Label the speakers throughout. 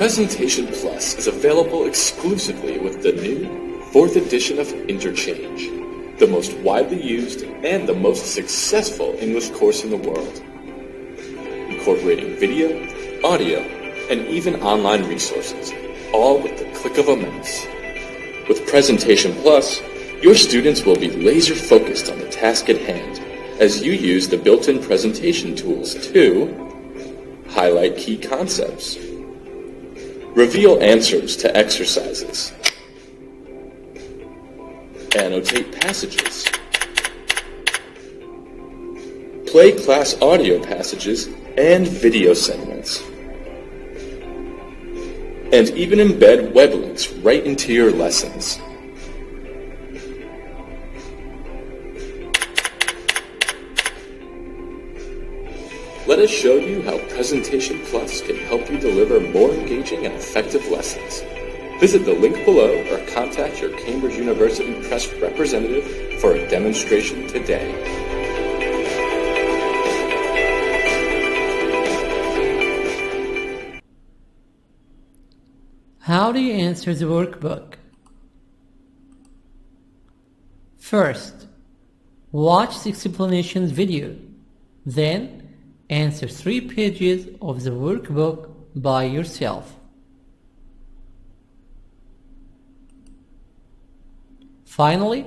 Speaker 1: Presentation Plus is available exclusively with the new 4th edition of Interchange, the most widely used and the most successful English course in the world, incorporating video, audio, and even online resources, all with the click of a mouse. With Presentation Plus, your students will be laser-focused on the task at hand as you use the built-in presentation tools to highlight key concepts, reveal answers to exercises, annotate passages, play class audio passages and video segments, and even embed web links right into your lessons. Let us show you how Presentation Plus can help you deliver more engaging and effective lessons. Visit the link below or contact your Cambridge University Press representative for a demonstration today.
Speaker 2: How do you answer the workbook? First, watch the explanations video. Then, answer 3 pages of the workbook by yourself. Finally,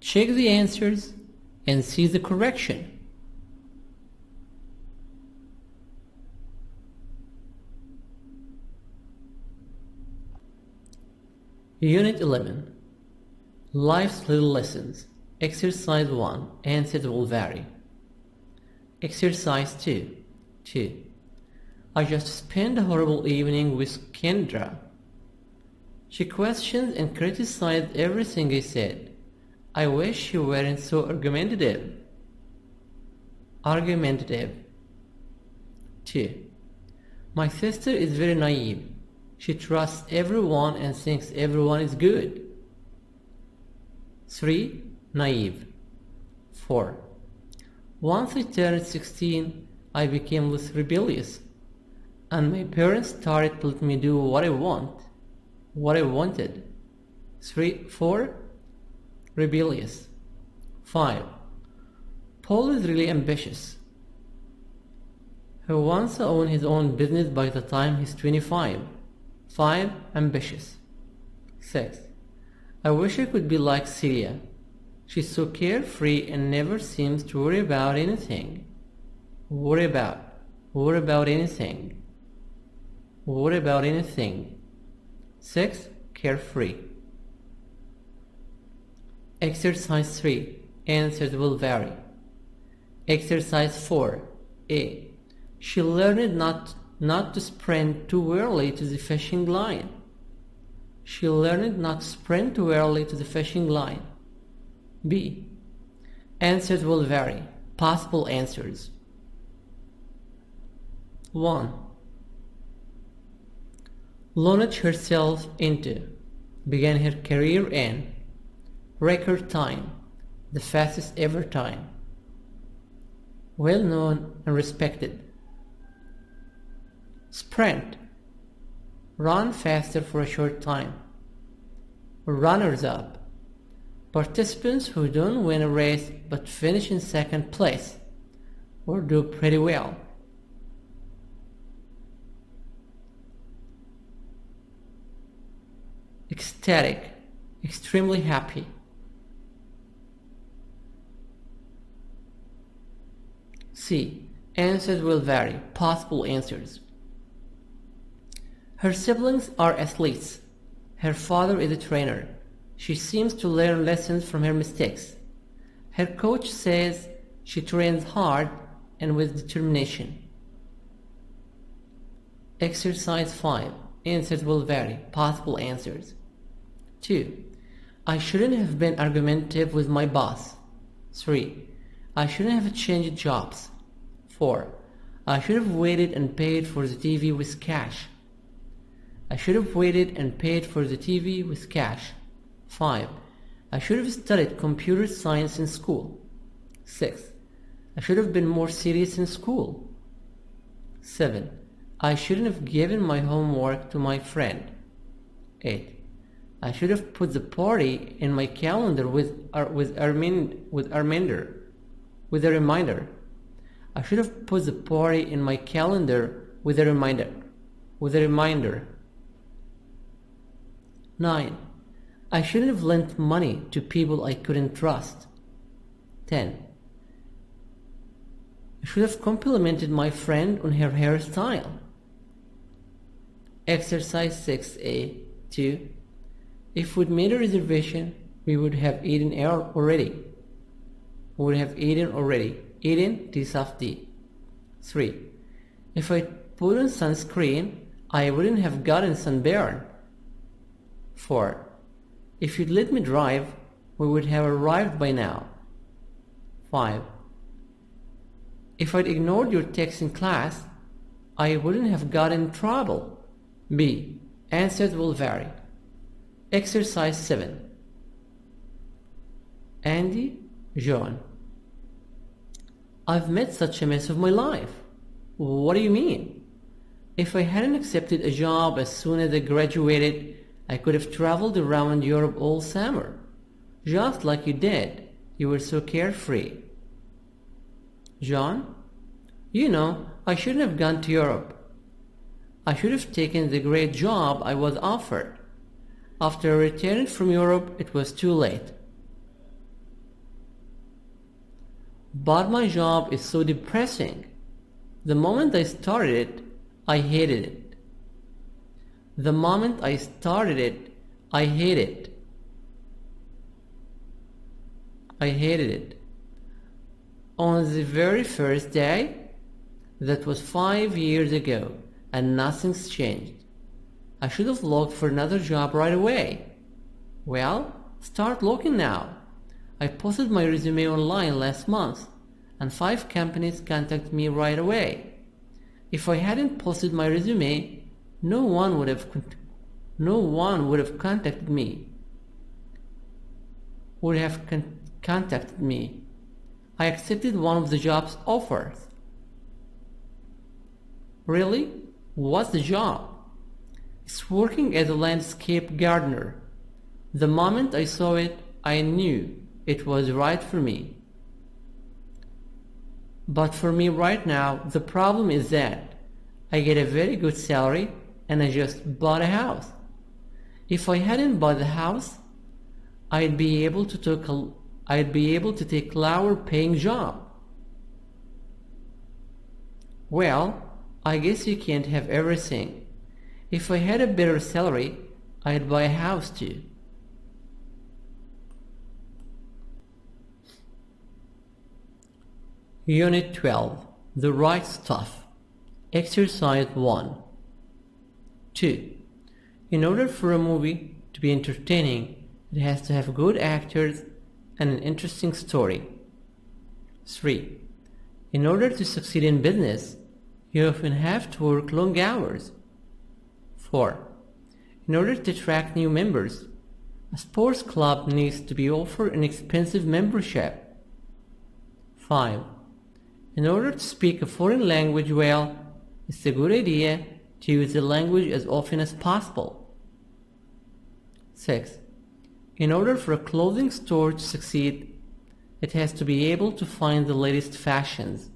Speaker 2: check the answers and see the correction. Unit 11. Life's Little Lessons. Exercise 1. Answers will vary. Exercise 2. I just spent a horrible evening with Kendra. She questioned and criticized everything I said. I wish you weren't so argumentative. 2. My sister is very naive. She trusts everyone and thinks everyone is good. 3. Naive. 4. Once I turned 16, I became less rebellious, and my parents started to let me do what I wanted. 4. Rebellious. 5. Paul is really ambitious. He wants to own his own business by the time he's 25. 5. Ambitious. 6. I wish I could be like Celia. She's so carefree and never seems to worry about anything. Worry about anything. 6. Carefree. Exercise 3. Answers will vary. Exercise 4. A. She learned not to sprint too early to the fishing line. B. Answers will vary. Possible answers. 1. Launched herself into, began her career in, record time, the fastest ever time, well known and respected. Sprint, run faster for a short time. Runners up, participants who don't win a race but finish in second place or do pretty well. Ecstatic, extremely happy. C. Answers will vary. Possible answers. Her siblings are athletes. Her father is a trainer. She seems to learn lessons from her mistakes. Her coach says she trains hard and with determination. Exercise 5. Answers will vary. Possible answers. 2. I shouldn't have been argumentative with my boss. 3. I shouldn't have changed jobs. 4. I should have waited and paid for the TV with cash. 5. I should have studied computer science in school. 6. I should have been more serious in school. 7. I shouldn't have given my homework to my friend. 8. I should have put the party in my calendar with a reminder. I should have put the party in my calendar with a reminder. 9. I shouldn't have lent money to people I couldn't trust. 10. I should have complimented my friend on her hairstyle. Exercise 6A 2. If we'd made a reservation, we would have eaten already. Eaten T soft D. 3. If I put on sunscreen, I wouldn't have gotten sunburn. 4. If you'd let me drive, we would have arrived by now. 5. If I'd ignored your text in class, I wouldn't have gotten in trouble. B. Answers will vary. Exercise 7. Andy, John. I've made such a mess of my life. What do you mean? If I hadn't accepted a job as soon as I graduated, I could have traveled around Europe all summer. Just like you did. You were so carefree. John? You know, I shouldn't have gone to Europe. I should have taken the great job I was offered. After I returned from Europe, it was too late. But my job is so depressing. The moment I started it, I hated it. The moment I started it, I hated it. I hated it. On the very first day, that was 5 years ago, and nothing's changed. I should have looked for another job right away. Well, start looking now. I posted my resume online last month, and 5 companies contacted me right away. If I hadn't posted my resume, no one would have contacted me. I accepted one of the job's offers. Really? What's the job? It's working as a landscape gardener. The moment I saw it, I knew it was right for me. But for me right now, the problem is that I get a very good salary and I just bought a house. If I hadn't bought the house, I'd be able to take a lower paying job. Well, I guess you can't have everything. If I had a better salary, I'd buy a house too. Unit 12. The Right Stuff. Exercise 1. 2. In order for a movie to be entertaining, it has to have good actors and an interesting story. 3. In order to succeed in business, you often have to work long hours. 4. In order to attract new members, a sports club needs to be offered an expensive membership. 5. In order to speak a foreign language well, it's a good idea to use the language as often as possible. 6. In order for a clothing store to succeed, it has to be able to find the latest fashions.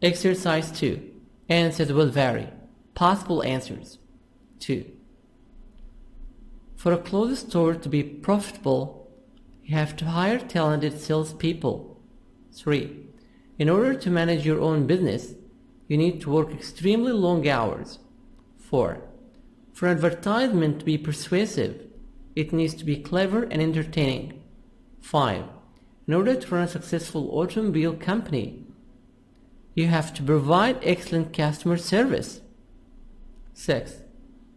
Speaker 2: Exercise 2. Answers will vary. Possible answers. 2. For a clothing store to be profitable, you have to hire talented salespeople. 3. In order to manage your own business, you need to work extremely long hours. 4. For advertisement to be persuasive, it needs to be clever and entertaining. 5. In order to run a successful automobile company, you have to provide excellent customer service. 6.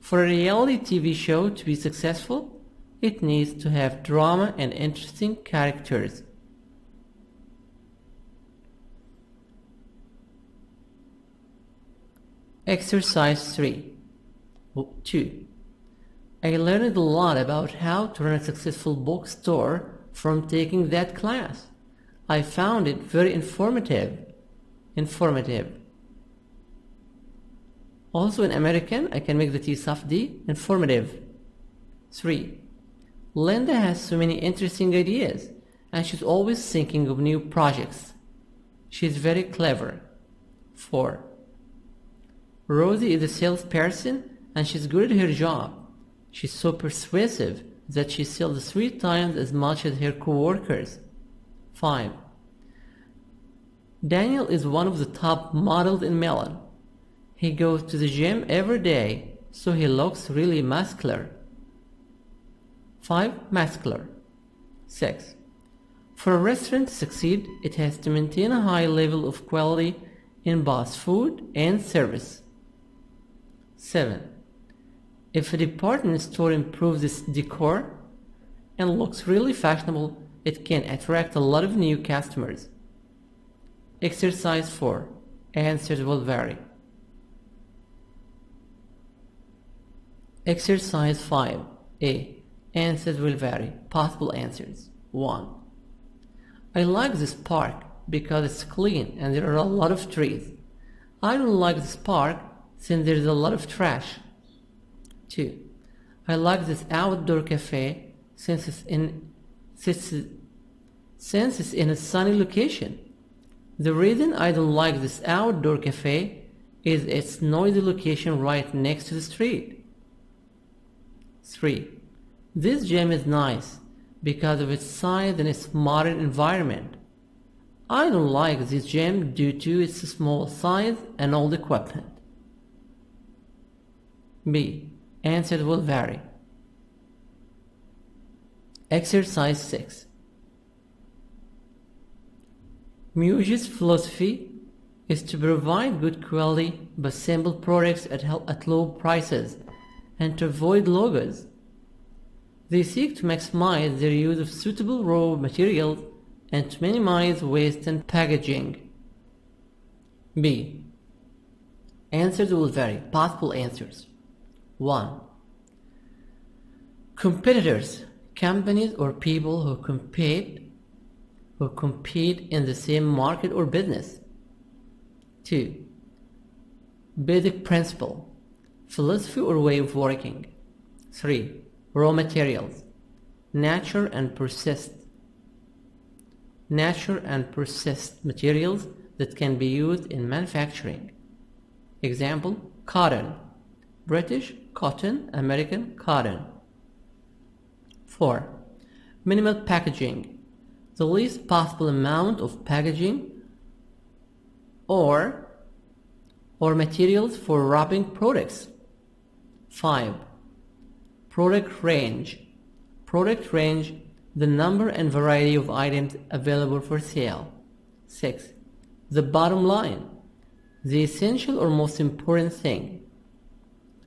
Speaker 2: For a reality TV show to be successful, it needs to have drama and interesting characters. Exercise 3. 2. I learned a lot about how to run a successful bookstore from taking that class. I found it very informative. Also in American, I can make the T soft D, informative. 3. Linda has so many interesting ideas, and she's always thinking of new projects. She's very clever. 4. Rosie is a salesperson, and she's good at her job. She's so persuasive that she sells 3 times as much as her co-workers. 5. Daniel is one of the top models in Milan. He goes to the gym every day, so he looks really muscular. 5. Muscular. 6. For a restaurant to succeed, it has to maintain a high level of quality in both food and service. 7. If a department store improves its decor and looks really fashionable, it can attract a lot of new customers. Exercise 4. Answers will vary. Exercise 5. A. Answers will vary. Possible answers. 1. I like this park because it's clean and there are a lot of trees. I don't like this park since there's a lot of trash. 2. I like this outdoor cafe since it's in a sunny location. The reason I don't like this outdoor cafe is its noisy location right next to the street. 3. This gym is nice because of its size and its modern environment. I don't like this gym due to its small size and old equipment. B. Answers will vary. Exercise 6. Muge's philosophy is to provide good quality but simple products at low prices and to avoid logos. They seek to maximize their use of suitable raw materials and to minimize waste and packaging. B. Answers will vary. Possible answers. 1. Competitors, companies or people who compete in the same market or business. 2. Basic principle, philosophy or way of working. 3. Raw materials, nature and persist materials that can be used in manufacturing. Example, cotton, British cotton, American cotton. 4. Minimal packaging, the least possible amount of packaging or materials for wrapping products. 5. Product range, the number and variety of items available for sale. 6. The bottom line, the essential or most important thing.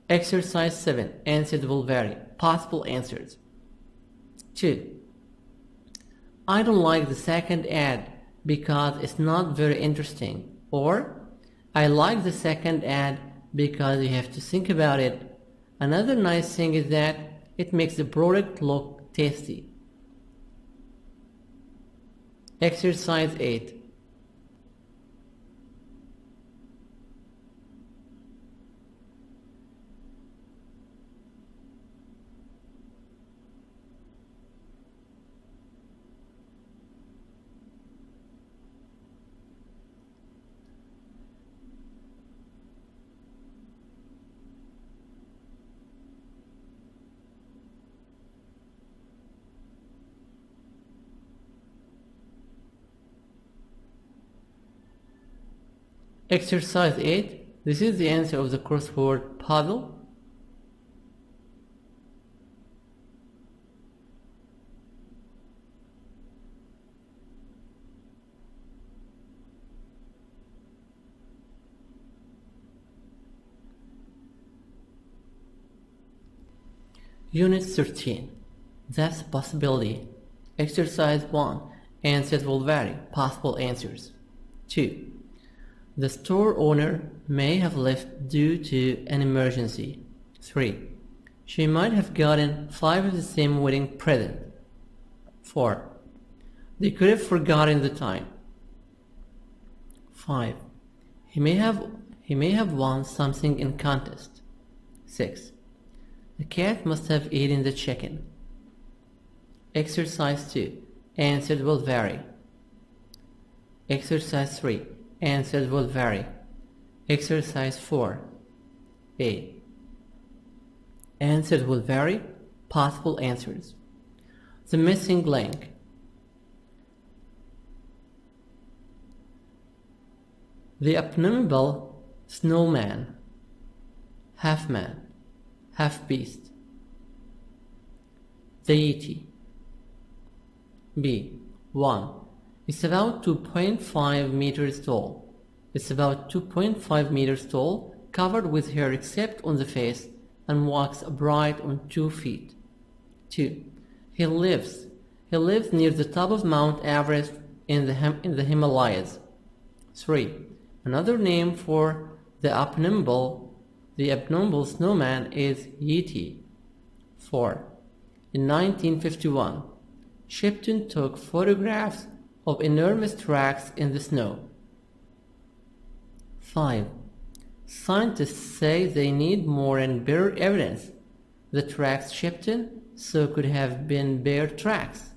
Speaker 2: Exercise 7. Answers will vary. Possible answers. 2. I don't like the second ad because it's not very interesting. Or, I like the second ad because you have to think about it. Another nice thing is that it makes the product look tasty. Exercise 8. Exercise 8. This is the answer of the crossword puzzle. Unit 13. That's a possibility. Exercise 1. Answers will vary. Possible answers. 2. The store owner may have left due to an emergency. 3. She might have gotten 5 of the same wedding present. 4. They could have forgotten the time. 5. He may He may have won something in contest. 6. The cat must have eaten the chicken. Exercise 2. Answers will vary. Exercise 3. Answers will vary. Exercise 4. A. Answers will vary. Possible answers. The missing link. The abominable snowman. Half man, half beast. The Yeti. B. 1. It's about 2.5 meters tall. It's about 2.5 meters tall, covered with hair except on the face, and walks upright on 2 feet. 2. He lives near the top of Mount Everest in the Himalayas. 3. Another name for the abominable snowman is Yeti. 4. In 1951, Shipton took photographs of enormous tracks in the snow. 5. Scientists say they need more and better evidence. The tracks Shipton saw could have been bear tracks.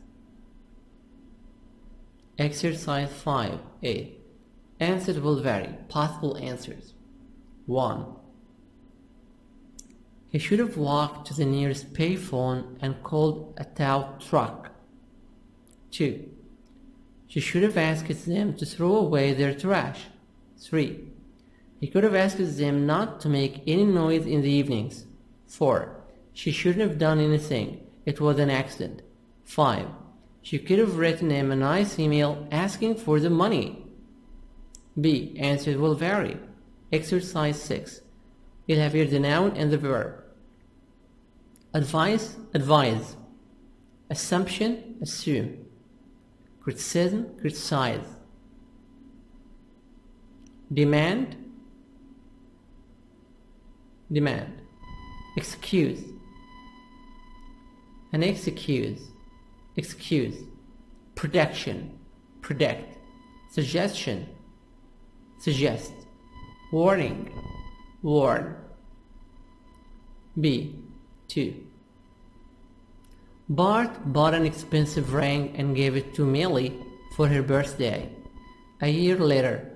Speaker 2: Exercise 5A. Answers will vary. Possible answers. 1. He should have walked to the nearest payphone and called a tow truck. 2. She should have asked them to throw away their trash. 3. He could have asked them not to make any noise in the evenings. 4. She shouldn't have done anything. It was an accident. 5. She could have written him a nice email asking for the money. B. Answers will vary. Exercise 6. You'll have here the noun and the verb. Advice, advise. Assumption, assume. Criticism, criticize. Demand, demand. Excuse, and excuse. Prediction, predict. Suggestion, suggest. Warning, warn. B. 2. Bart bought an expensive ring and gave it to Millie for her birthday. A year later,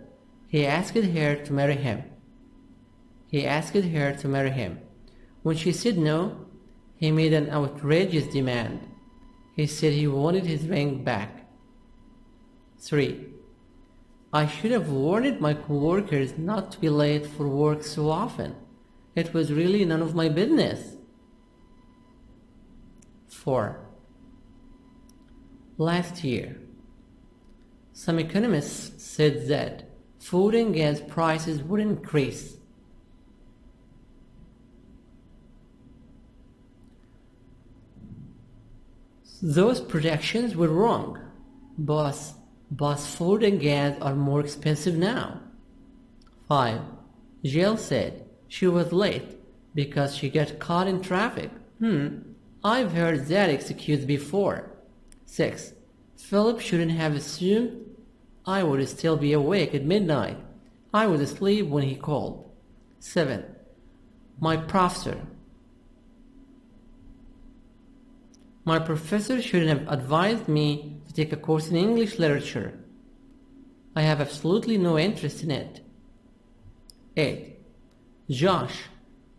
Speaker 2: he asked her to marry him. When she said no, he made an outrageous demand. He said he wanted his ring back. 3. I should have warned my coworkers not to be late for work so often. It was really none of my business. 4. Last year, some economists said that food and gas prices would increase. Those predictions were wrong. Boss, food and gas are more expensive now. 5. Jill said she was late because she got caught in traffic. I've heard that excuse before. 6. Philip shouldn't have assumed I would still be awake at midnight. I was asleep when he called. 7. My professor shouldn't have advised me to take a course in English literature. I have absolutely no interest in it. 8. Josh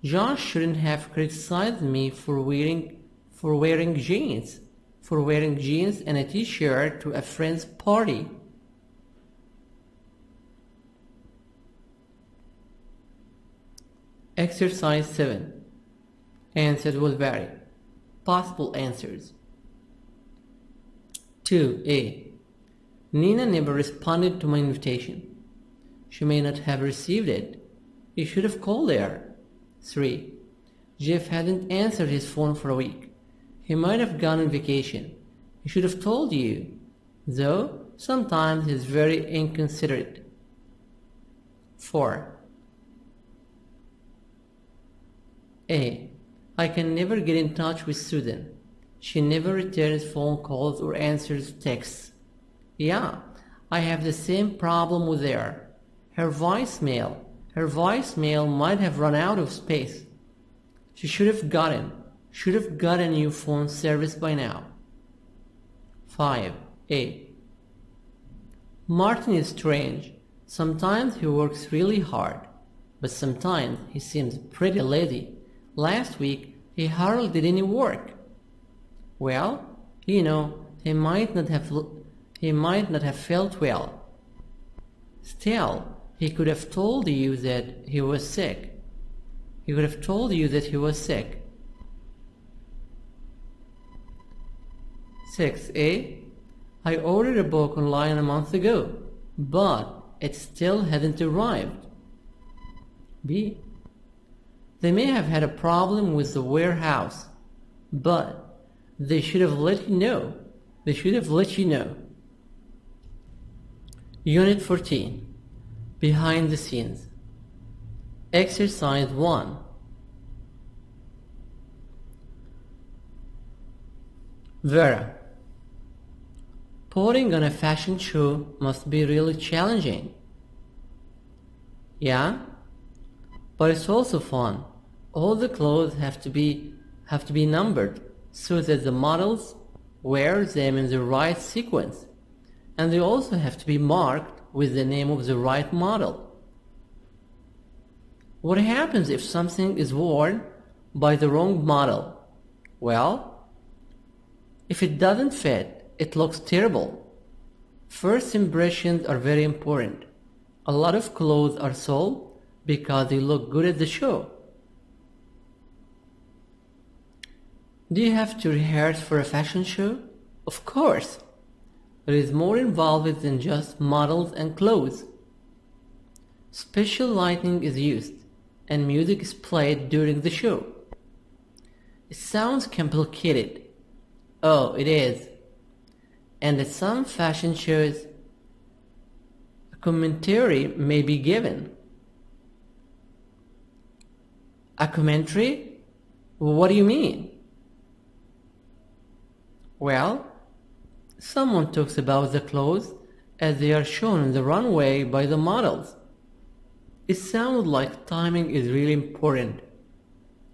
Speaker 2: shouldn't have criticized me for wearing jeans and a t-shirt to a friend's party. Exercise 7. Answers will vary. Possible answers. 2A. Nina never responded to my invitation. She may not have received it. You should have called her. 3. Jeff hadn't answered his phone for a week. He might have gone on vacation. He should have told you, though sometimes he's very inconsiderate. 4. A. I can never get in touch with Susan. She never returns phone calls or answers texts. Yeah, I have the same problem with her. Her Her voicemail might have run out of space. She should have gotten a new phone service by now. 5a. Martin is strange. Sometimes he works really hard, but sometimes he seems pretty lazy. Last week he hardly did any work. Well, he might not have felt well. Still, he could have told you that he was sick. 6a. I ordered a book online a month ago, but it still hadn't arrived. B. They may have had a problem with the warehouse, but they should have let you know. Unit 14. Behind the scenes. Exercise 1. Vera. Putting on a fashion show must be really challenging. Yeah? But it's also fun. All the clothes have to be numbered so that the models wear them in the right sequence. And they also have to be marked with the name of the right model. What happens if something is worn by the wrong model? Well, if it doesn't fit, it looks terrible. First impressions are very important. A lot of clothes are sold because they look good at the show. Do you have to rehearse for a fashion show? Of course. There is more involved than just models and clothes. Special lighting is used, and music is played during the show. It sounds complicated. Oh, it is. And at some fashion shows, a commentary may be given. A commentary? What do you mean? Well, someone talks about the clothes as they are shown on the runway by the models. It sounds like timing is really important.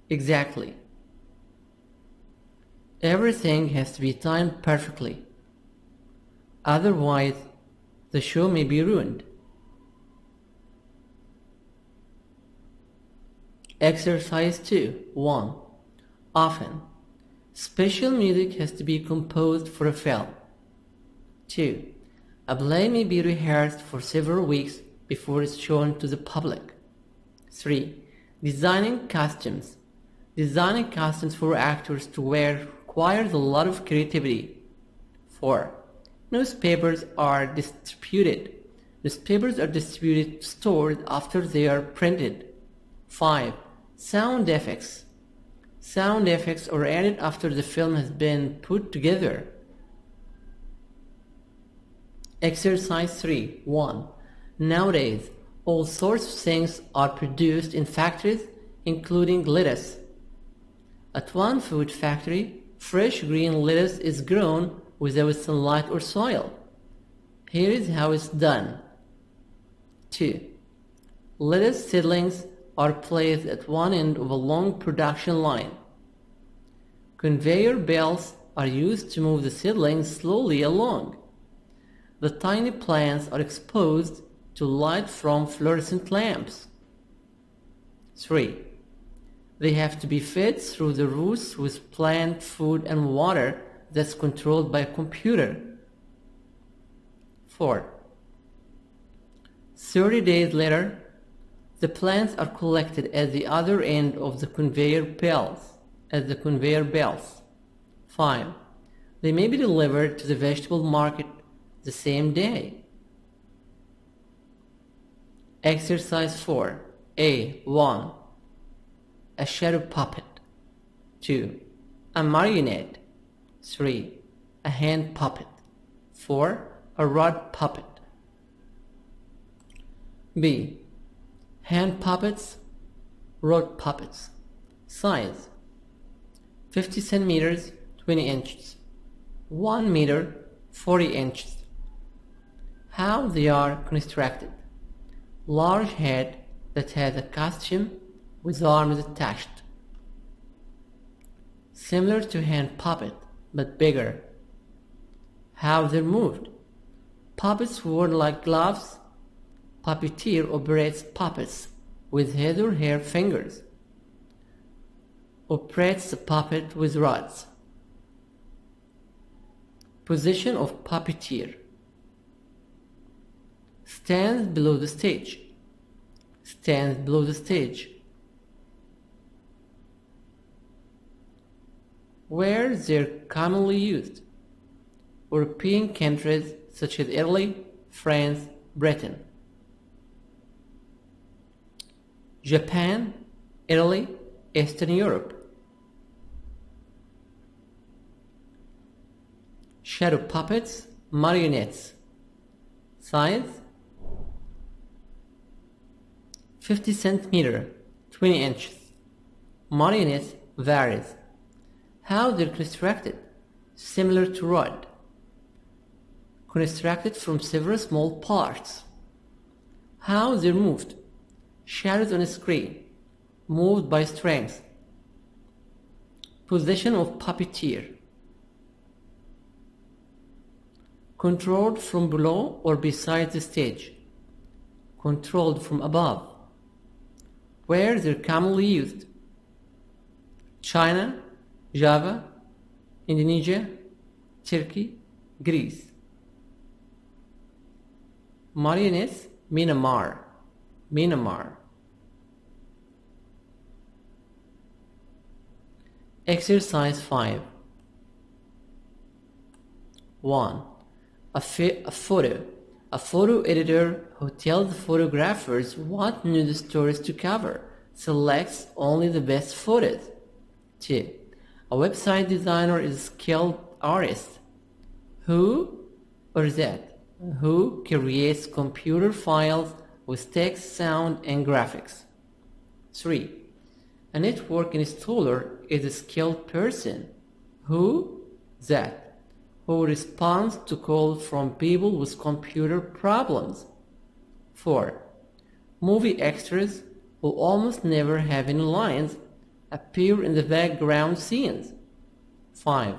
Speaker 2: Exactly. Everything has to be timed perfectly. Otherwise, the show may be ruined. Exercise 2. 1. Often. Special music has to be composed for a film. 2. A play may be rehearsed for several weeks before it's shown to the public. 3. Designing costumes. Designing costumes for actors to wear requires a lot of creativity. 4. Newspapers are distributed. Newspapers are distributed to stores after they are printed. 5. Sound effects. Sound effects are added after the film has been put together. Exercise 3. 1. Nowadays, all sorts of things are produced in factories, including lettuce. At one food factory, fresh green lettuce is grown without sunlight or soil. Here is how it's done. 2. Lettuce seedlings are placed at one end of a long production line. Conveyor belts are used to move the seedlings slowly along. The tiny plants are exposed to light from fluorescent lamps. 3. They have to be fed through the roots with plant food and water that's controlled by a computer. 4. 30 days later, the plants are collected at the other end of the conveyor belts. 5. They may be delivered to the vegetable market the same day. Exercise 4. A1. A shadow puppet. 2. A marionette. 3. A hand puppet. 4. A rod puppet. B. Hand puppets, rod puppets. Size: 50 centimeters, 20 inches. 1 meter, 40 inches. How they are constructed: large head, that has a costume with arms attached. Similar to hand puppet, but bigger. How they're moved. Puppets worn like gloves. Puppeteer operates puppets with head or hair fingers. Operates the puppet with rods. Position of puppeteer. Stands below the stage. Stands below the stage. Where they're commonly used. European countries such as Italy, France, Britain. Japan, Italy, Eastern Europe. Shadow puppets, marionettes. Size 50 centimeter, 20 inches. Marionettes varies. How they're constructed, similar to rod. Constructed from several small parts. How they're moved, shadows on a screen, moved by strings. Position of puppeteer. Controlled from below or beside the stage. Controlled from above. Where they're commonly used. China, Java, Indonesia, Turkey, Greece. Marionettes, Myanmar. Myanmar. Exercise 5. 1. A photo. A photo editor who tells photographers what news stories to cover selects only the best photos. 2. A website designer is a skilled artist who creates computer files with text, sound, and graphics. 3. A network installer is a skilled person who responds to calls from people with computer problems. 4. Movie extras who almost never have any lines appear in the background scenes. 5.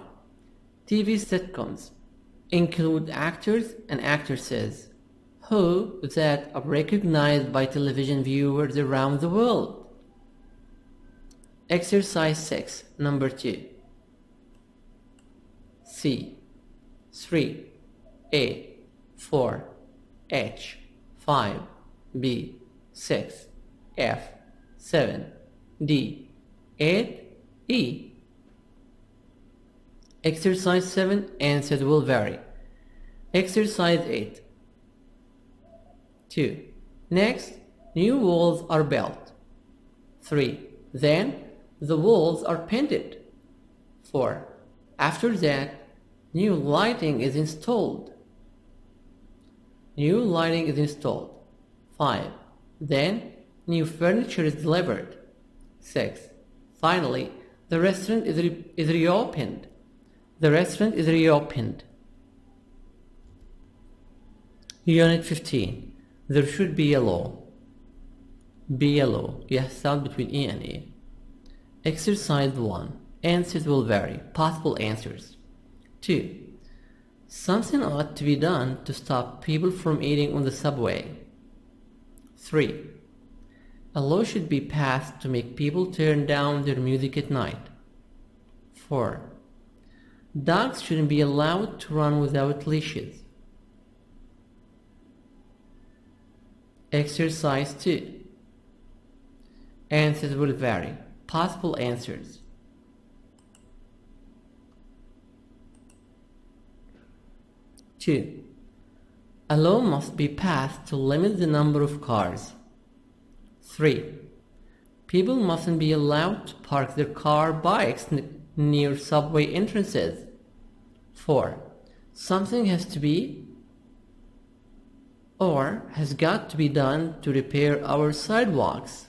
Speaker 2: TV sitcoms include actors and actresses who are recognized by television viewers around the world. Exercise 6, number 2. C. 3. A. 4. H. 5. B. 6. F. 7. D. 8. E. Exercise 7, answers will vary. Exercise 8. 2. Next, new walls are built. 3. Then, the walls are painted. 4. After that, new lighting is installed. New lighting is installed. 5. Then, new furniture is delivered. 6. Finally, the restaurant is reopened. The restaurant is reopened. Unit 15. There should be a law. Be a law. يحصل between E and A. Exercise 1. Answers will vary. Possible answers. 2. Something ought to be done to stop people from eating on the subway. 3. A law should be passed to make people turn down their music at night. 4. Dogs shouldn't be allowed to run without leashes. Exercise 2. Answers will vary. Possible answers. 2. A law must be passed to limit the number of cars. 3. People mustn't be allowed to park their bikes near subway entrances. 4. Something has to be or has got to be done to repair our sidewalks.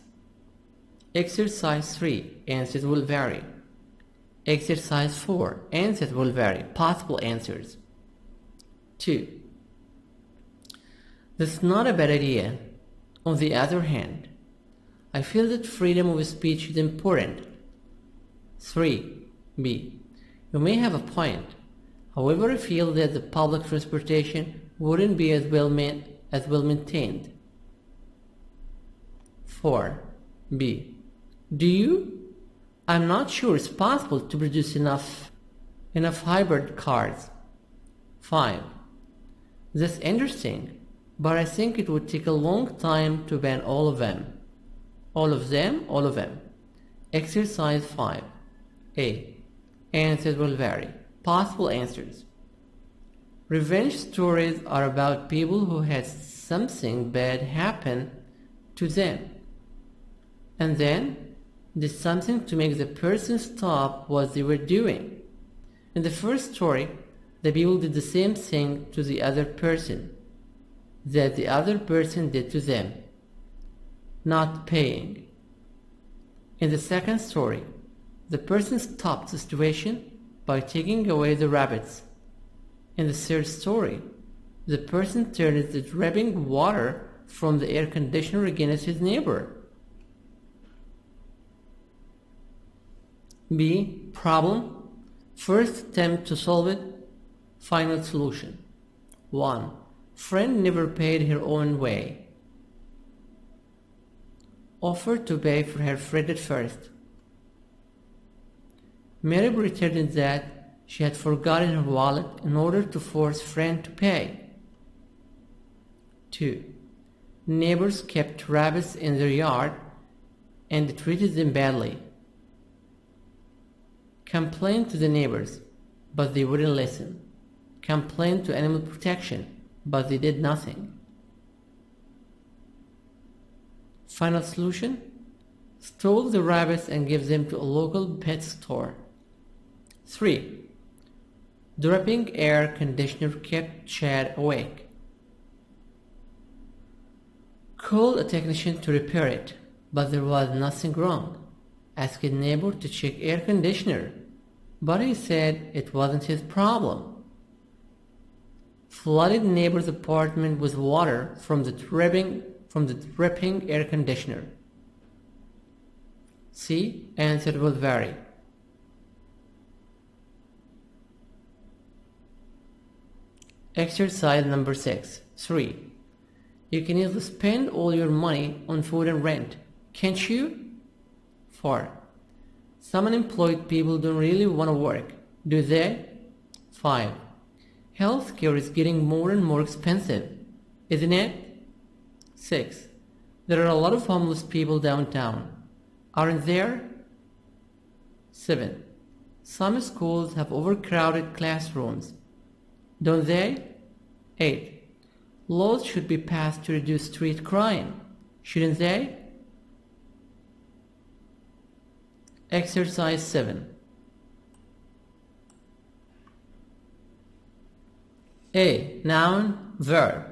Speaker 2: Exercise 3. Answers will vary. Exercise 4. Answers will vary. Possible answers. 2. This is not a bad idea. On the other hand, I feel that freedom of speech is important. 3. B. You may have a point. However, I feel that the public transportation wouldn't be as well maintained. 4. B. Do you? I'm not sure it's possible to produce enough hybrid cars. 5. That's interesting, but I think it would take a long time to ban all of them. All of them. Exercise 5. A. Answers will vary. Possible answers. Revenge stories are about people who had something bad happen to them, and then did something to make the person stop what they were doing. In the first story, the people did the same thing to the other person that the other person did to them, not paying. In the second story, the person stopped the situation by taking away the rabbits. In the third story, the person turned the dripping water from the air conditioner against his neighbor. B. Problem. First attempt to solve it. Final solution. 1. Friend never paid her own way. Offered to pay for her friend at first. Mary pretended that she had forgotten her wallet in order to force friend to pay. 2. Neighbors kept rabbits in their yard and treated them badly. Complained to the neighbors, but they wouldn't listen. Complained to animal protection, but they did nothing. Final solution? Stole the rabbits and gave them to a local pet store. 3. Dripping air conditioner kept Chad awake. Called a technician to repair it, but there was nothing wrong. Asked his neighbor to check air conditioner, but he said it wasn't his problem. Flooded neighbor's apartment with water from the dripping air conditioner. C. Answer will vary. Exercise number 6. 3. You can either spend all your money on food and rent, can't you? 4. Some unemployed people don't really want to work, do they? 5. Healthcare is getting more and more expensive, isn't it? 6. There are a lot of homeless people downtown, aren't there? 7. Some schools have overcrowded classrooms, don't they? 8. Laws should be passed to reduce street crime, shouldn't they? Exercise 7. A. Noun, verb.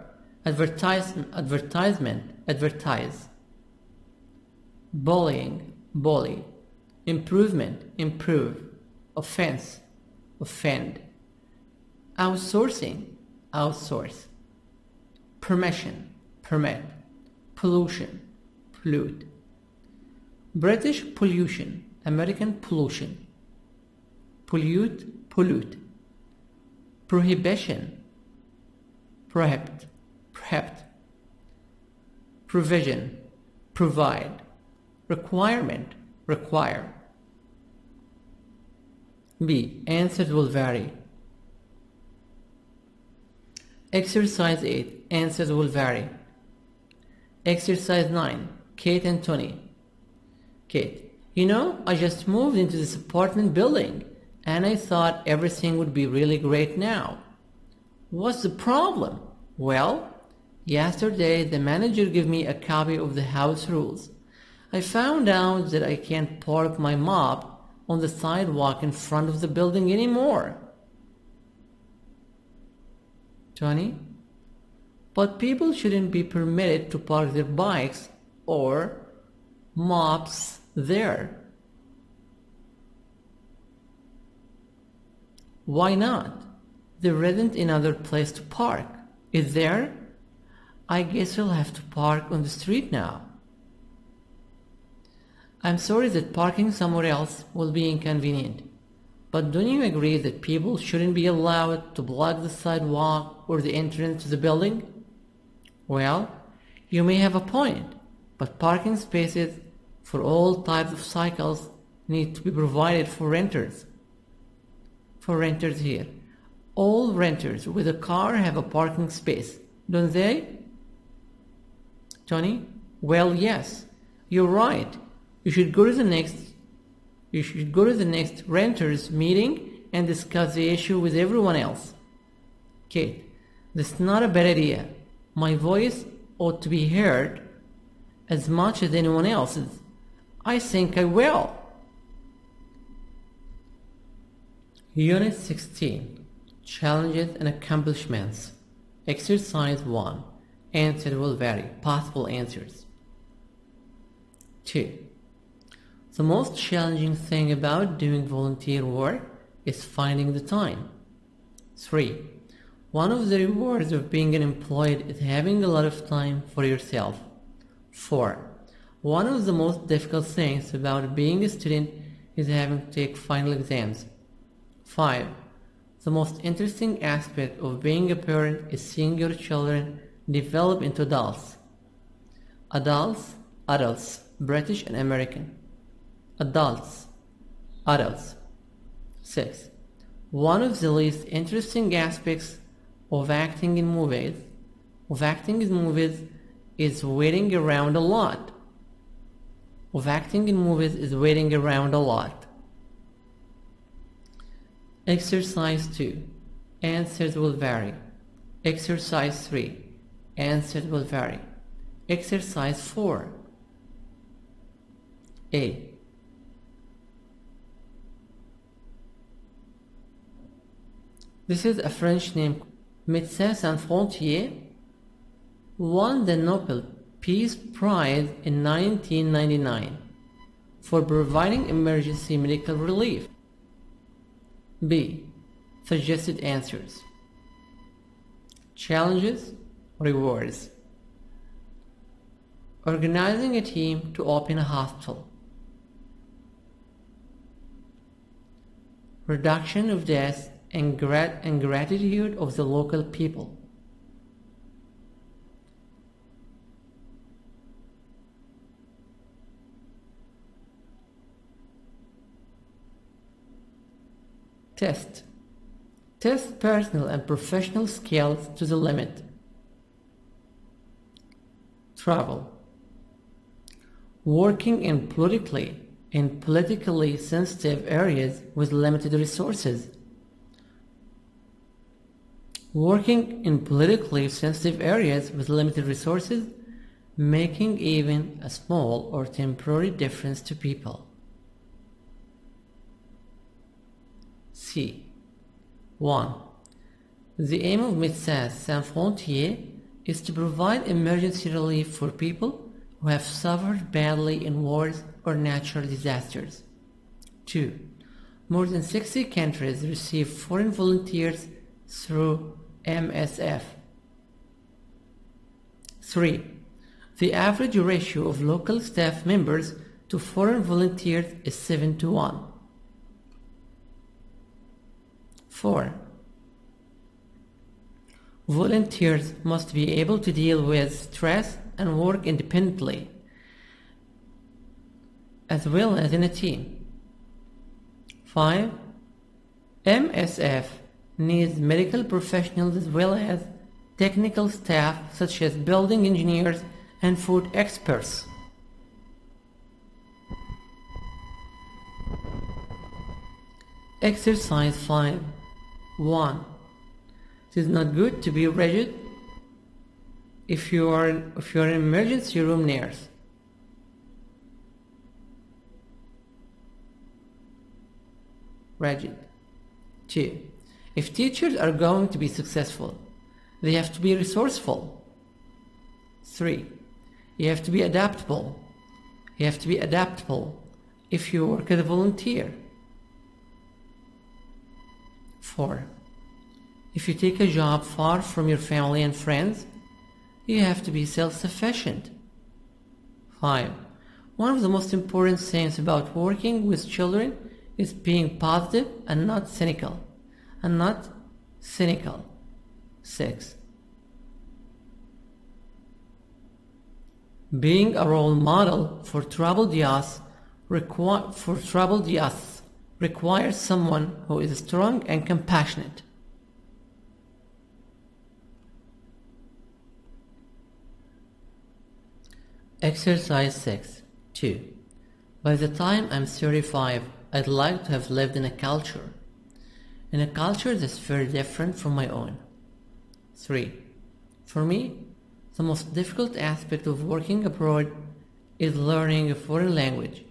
Speaker 2: Advertisement, advertise. Bullying, bully. Improvement, improve. Offense, offend. Outsourcing, outsource. Permission, permit. Pollution, pollute. British pollution, American pollution. Pollute, pollute. Prohibition, prohibit, prohibit. Provision, provide. Requirement, require. B. Answers will vary. Exercise 8. Answers will vary. Exercise 9. Kate and Tony. Kate. I just moved into this apartment building and I thought everything would be really great now. What's the problem? Well, yesterday the manager gave me a copy of the house rules. I found out that I can't park my mop on the sidewalk in front of the building anymore. Tony? But people shouldn't be permitted to park their bikes or mops there. Why not? There isn't another place to park, is there? I guess I'll have to park on the street now. I'm sorry that parking somewhere else will be inconvenient, but don't you agree that people shouldn't be allowed to block the sidewalk or the entrance to the building? Well, you may have a point, but parking spaces for all types of cycles need to be provided for renters. For renters here. All renters with a car have a parking space, don't they? Tony? Well, yes. You're right. You should go to the next renters meeting and discuss the issue with everyone else. Kate, that's not a bad idea. My voice ought to be heard as much as anyone else's. I think I will. Unit 16. Challenges and accomplishments. Exercise 1. Answer will vary. Possible answers. 2. The most challenging thing about doing volunteer work is finding the time. 3. One of the rewards of being unemployed is having a lot of time for yourself. 4. One of the most difficult things about being a student is having to take final exams. 5. The most interesting aspect of being a parent is seeing your children develop into adults. Adults, British and American. Adults. 6. One of the least interesting aspects of acting in movies is waiting around a lot. Exercise 2. Answers will vary. Exercise 3. Answers will vary. Exercise 4. A. This is a French name. Médecins Sans Frontières won the Nobel Peace Prize in 1999 for providing emergency medical relief. B. Suggested answers. Challenges, rewards. Organizing a team to open a hospital. Reduction of deaths and gratitude of the local people. Test. Test personal and professional skills to the limit. Travel. Working in politically sensitive areas with limited resources. Making even a small or temporary difference to people. C. 1. The aim of Médecins Sans Frontières is to provide emergency relief for people who have suffered badly in wars or natural disasters. 2. More than 60 countries receive foreign volunteers through MSF. 3. The average ratio of local staff members to foreign volunteers is 7:1. 4. Volunteers must be able to deal with stress and work independently, as well as in a team. 5. MSF needs medical professionals as well as technical staff such as building engineers and food experts. Exercise 5. 1. It is not good to be rigid if you are an emergency room nurse. Rigid. 2. If teachers are going to be successful, they have to be resourceful. 3. You have to be adaptable. If you work as a volunteer. 4. If you take a job far from your family and friends, you have to be self-sufficient. 5. One of the most important things about working with children is being positive and not cynical. 6. Being a role model for troubled youth requires someone who is strong and compassionate. Exercise 6. 2. By the time I'm 35, I'd like to have lived in a culture that's very different from my own. 3. For me, the most difficult aspect of working abroad is learning a foreign language.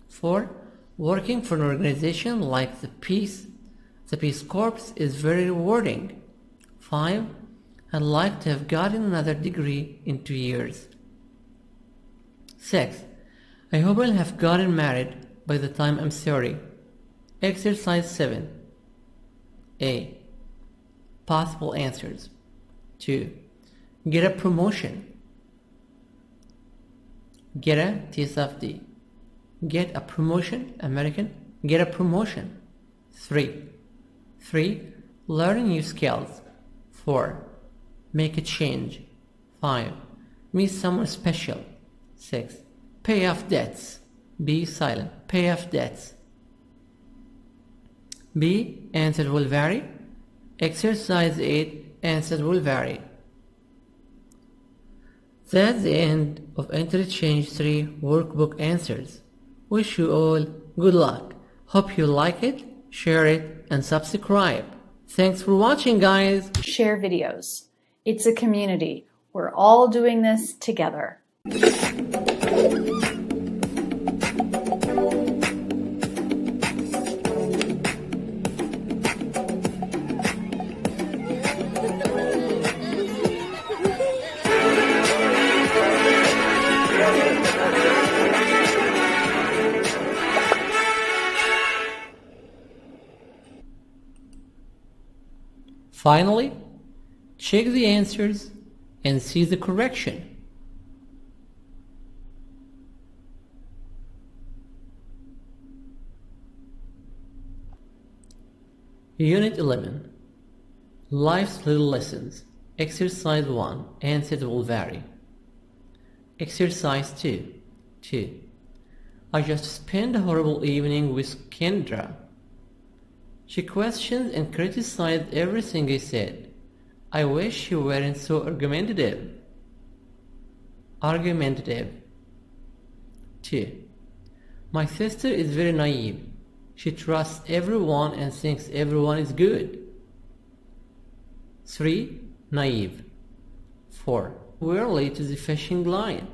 Speaker 2: 4. Working for an organization like the Peace Corps is very rewarding. 5. I'd like to have gotten another degree in 2 years. 6. I hope I'll have gotten married by the time I'm 30. Exercise 7. A. Possible answers. 2. Get a promotion. Get a TSFD. Get a promotion, American. Get a promotion. 3. Learn new skills. 4. Make a change. 5. Meet someone special. 6. Pay off debts. Be silent. Pay off debts. B. Answer will vary. Exercise 8. Answer will vary. That's the end of Interchange 3 workbook answers. Wish you all good luck. Hope you like it, share it, and subscribe. Thanks for watching, guys.
Speaker 3: Share videos. It's a community. We're all doing this together.
Speaker 2: Finally, check the answers and see the correction. Unit 11. Life's Little Lessons. Exercise 1. Answers will vary. Exercise 2. 2. I just spent a horrible evening with Kendra. She questioned and criticized everything I said. I wish you weren't so argumentative. 2. My sister is very naive. She trusts everyone and thinks everyone is good. 3. Naive. 4. Too early to the fishing line.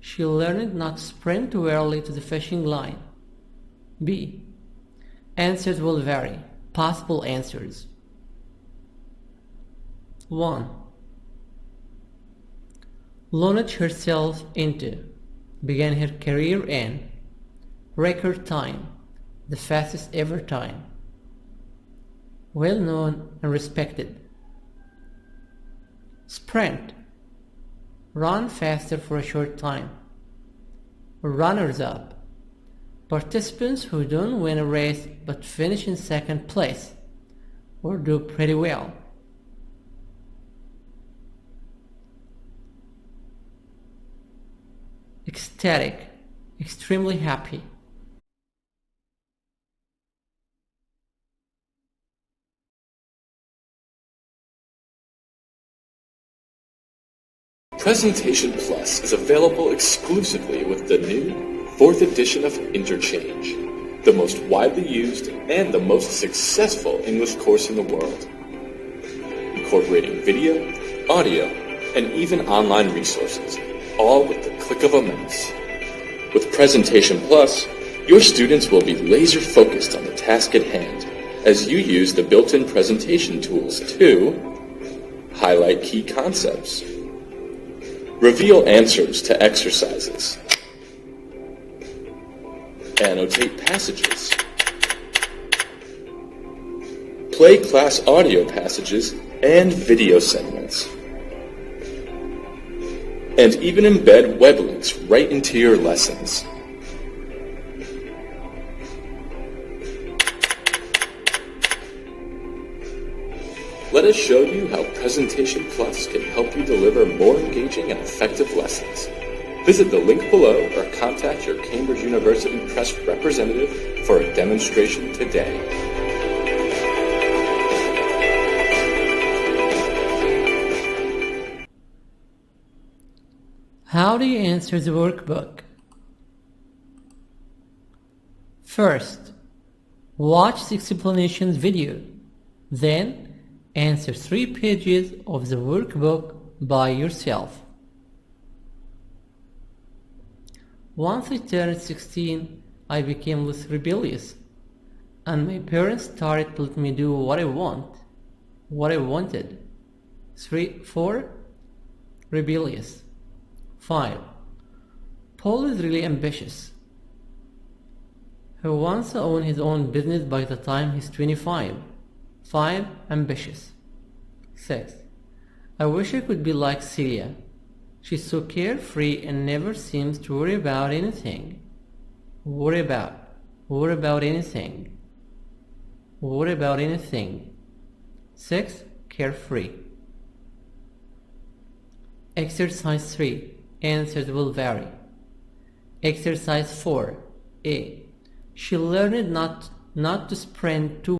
Speaker 2: She learned not to sprint too early to the fishing line. B. Answers will vary. Possible answers. 1. Launched herself into, began her career in, record time, the fastest ever time, well known and respected. Sprint, run faster for a short time. Runners up, participants who don't win a race but finish in second place or do pretty well. Ecstatic, extremely happy.
Speaker 1: Presentation Plus is available exclusively with the new 4th edition of Interchange, the most widely used and the most successful English course in the world, incorporating video, audio, and even online resources, all with the click of a mouse. With Presentation Plus, your students will be laser focused on the task at hand as you use the built-in presentation tools to highlight key concepts, reveal answers to exercises, annotate passages, play class audio passages and video segments, and even embed web links right into your lessons. Let us show you how Presentation Plus can help you deliver more engaging and effective lessons. Visit the link below or contact your Cambridge University Press representative for a demonstration today.
Speaker 2: How do you answer the workbook? First, watch the explanations video. Then, answer 3 pages of the workbook by yourself. Once I turned 16, I became less rebellious, and my parents started to let me do what I wanted. 4. Rebellious. 5. Paul is really ambitious. He wants to own his own business by the time he's 25. 5. Ambitious. 6. I wish I could be like Celia. She's so carefree and never seems to worry about anything. Worry about anything. 6. Carefree. Exercise 3. Answers will vary. Exercise 4. A. She learned not to sprint too